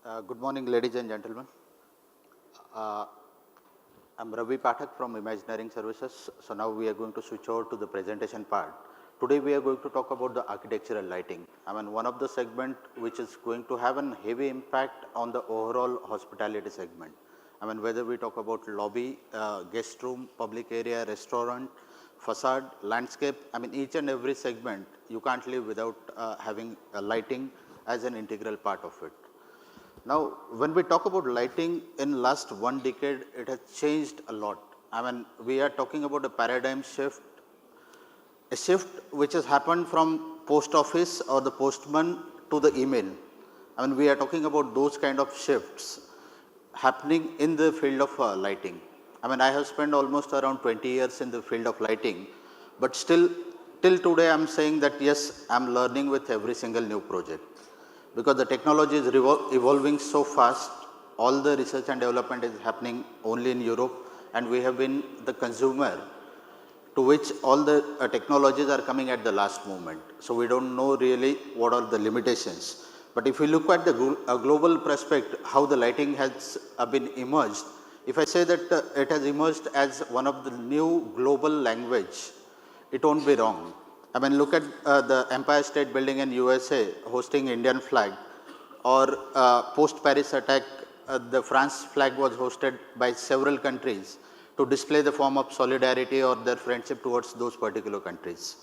Good morning, ladies and gentlemen. Uh, I'm Ravi Pathak from Imagineering Services. So now we are going to switch over to the presentation part. Today we are going to talk about the architectural lighting. One of the segment which is going to have a heavy impact on the overall hospitality segment. Whether we talk about lobby, guest room, public area, restaurant, facade, landscape. Each and every segment you can't live without having a lighting as an integral part of it. Now, when we talk about lighting in last one decade, it has changed a lot. We are talking about a paradigm shift, a shift which has happened from post office or the postman to the email. We are talking about those kind of shifts happening in the field of lighting. I have spent almost around 20 years in the field of lighting, but still, till today, I'm saying that yes, I'm learning with every single new project because the technology is evolving so fast. All the research and development is happening only in Europe, and we have been the consumer to which all the technologies are coming at the last moment. So we don't know really what are the limitations. But if we look at the global perspective, how the lighting has been emerged, if I say that it has emerged as one of the new global language, it won't be wrong. Look at the Empire State Building in USA hosting Indian flag, or post Paris attack, the France flag was hosted by several countries to display the form of solidarity or their friendship towards those particular countries.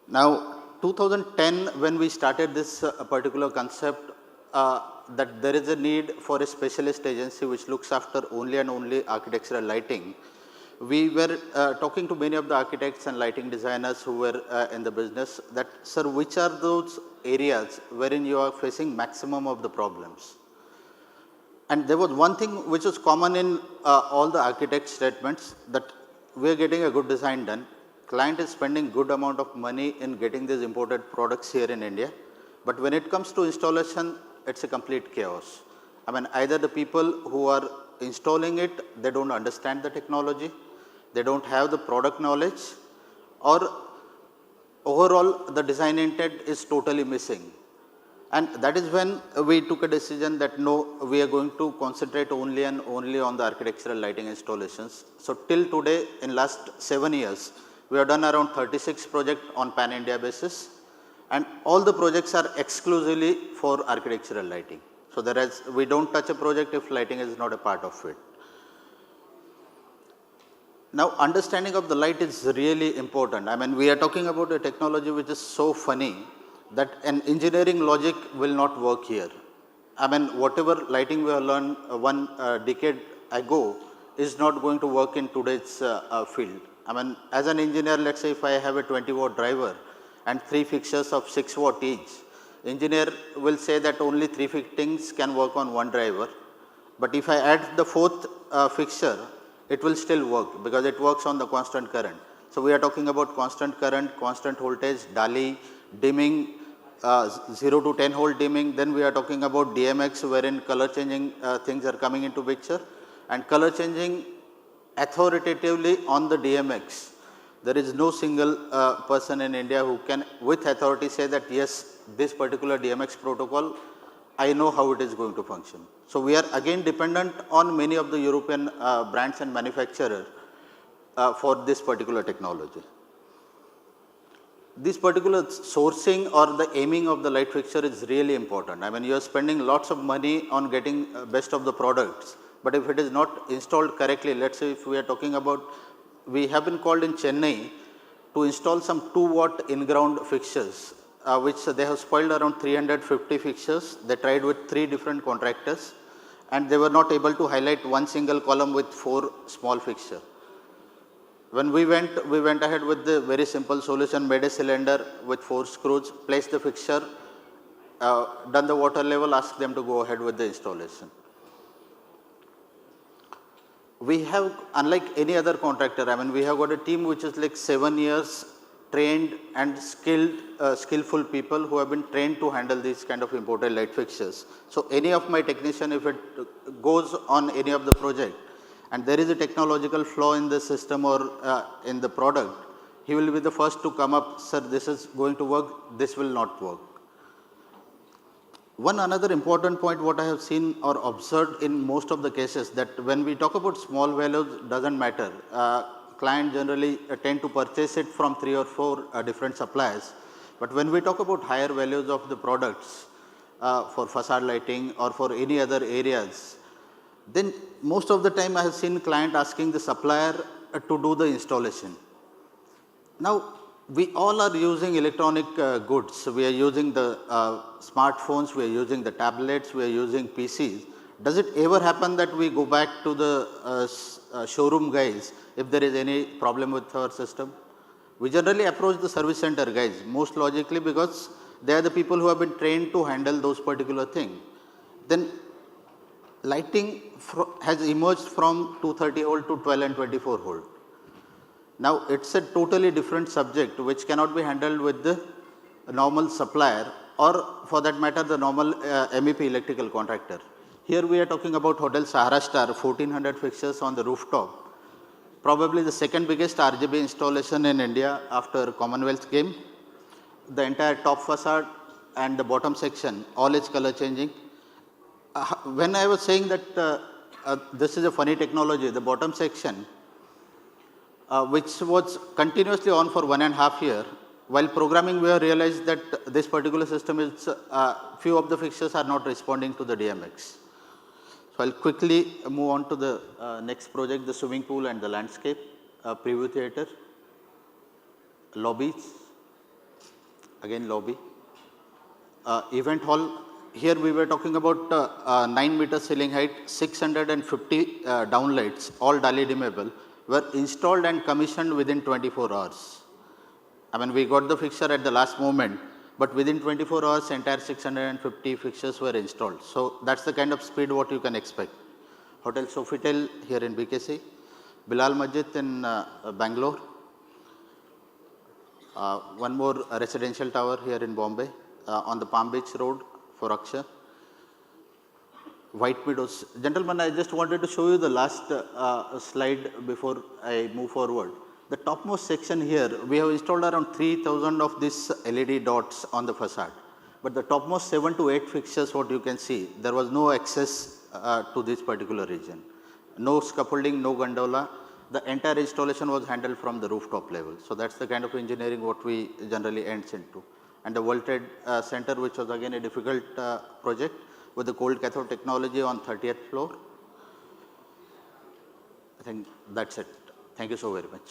Now, 2010, when we started this particular concept, that there is a need for a specialist agency which looks after only and only architectural lighting. We were talking to many of the architects and lighting designers who were in the business that, sir, which are those areas wherein you are facing maximum of the problems? And there was one thing which was common in all the architect statements, that we are getting a good design done. Client is spending good amount of money in getting these imported products here in India. But when it comes to installation, it's a complete chaos. Either the people who are installing it, they don't understand the technology, they don't have the product knowledge, or overall the design intent is totally missing. And that is when we took a decision that no, we are going to concentrate only and only on the architectural lighting installations. So till today, in last 7 years, we have done around 36 projects on pan-India basis, and all the projects are exclusively for architectural lighting. So we don't touch a project if lighting is not a part of it. Now, understanding of the light is really important. We are talking about a technology which is so funny that an engineering logic will not work here. Whatever lighting we have learned one decade ago is not going to work in today's field. As an engineer, let's say if I have a 20-watt driver and 3 fixtures of 6 watt each, engineer will say that only 3 fittings can work on one driver. But if I add the 4th fixture, it will still work because it works on the constant current. So we are talking about constant current, constant voltage, DALI, dimming, 0 to 10 volt dimming. Then we are talking about DMX, wherein color changing things are coming into picture, and color changing authoritatively on the DMX. There is no single person in India who can with authority say that yes, this particular DMX protocol, I know how it is going to function. So we are again dependent on many of the European brands and manufacturers for this particular technology. This particular sourcing or the aiming of the light fixture is really important. You are spending lots of money on getting best of the products, but if it is not installed correctly, let's say if we are talking about, we have been called in Chennai to install some 2-watt in-ground fixtures, which they have spoiled around 350 fixtures. They tried with 3 different contractors, and they were not able to highlight one single column with 4 small fixtures. When we went ahead with the very simple solution, made a cylinder with 4 screws, placed the fixture, done the water level, asked them to go ahead with the installation. We have, unlike any other contractor, we have got a team which is like 7 years trained and skillful people who have been trained to handle these kind of imported light fixtures. So any of my technician, if it goes on any of the project, and there is a technological flaw in the system or in the product, he will be the first to come up, sir, this is going to work, this will not work. One another important point what I have seen or observed in most of the cases, that when we talk about small values doesn't matter. Client generally tend to purchase it from 3 or 4 different suppliers. But when we talk about higher values of the products for facade lighting or for any other areas, then most of the time I have seen client asking the supplier to do the installation. Now, we all are using electronic goods. We are using the smartphones, we are using the tablets, we are using PCs. Does it ever happen that we go back to the showroom guys if there is any problem with our system? We generally approach the service center guys most logically, because they are the people who have been trained to handle those particular things. Then lighting has emerged from 230 volt to 12 and 24 volt. Now, it is a totally different subject which cannot be handled with the normal supplier, or for that matter the normal MEP electrical contractor. Here we are talking about Hotel Sahara Star, 1400 fixtures on the rooftop, probably the second biggest RGB installation in India after Commonwealth game. The entire top facade and the bottom section all is color changing. When I was saying that this is a funny technology, the bottom section which was continuously on for 1.5 years. While programming, we have realized that this particular system is few of the fixtures are not responding to the DMX. So I'll quickly move on to the next project, the swimming pool and the landscape, preview theater, lobbies, again lobby, event hall. Here we were talking about 9-meter ceiling height, 650 downlights, all DALI dimmable, were installed and commissioned within 24 hours. I mean, we got the fixture at the last moment, but within 24 hours, entire 650 fixtures were installed. So that's the kind of speed what you can expect. Hotel Sofitel here in BKC, Bilal Masjid in Bangalore, one more residential tower here in Bombay, on the Palm Beach Road for Aksha. White Meadows. Gentlemen, I just wanted to show you the last slide before I move forward. The topmost section here, we have installed around 3000 of these LED dots on the facade. But the topmost 7 to 8 fixtures, what you can see, there was no access to this particular region. No scaffolding, no gondola. The entire installation was handled from the rooftop level. So that's the kind of engineering what we generally ends into. And the World Trade Center, which was again a difficult project, with the cold cathode technology on 30th floor. I think that's it. Thank you so very much.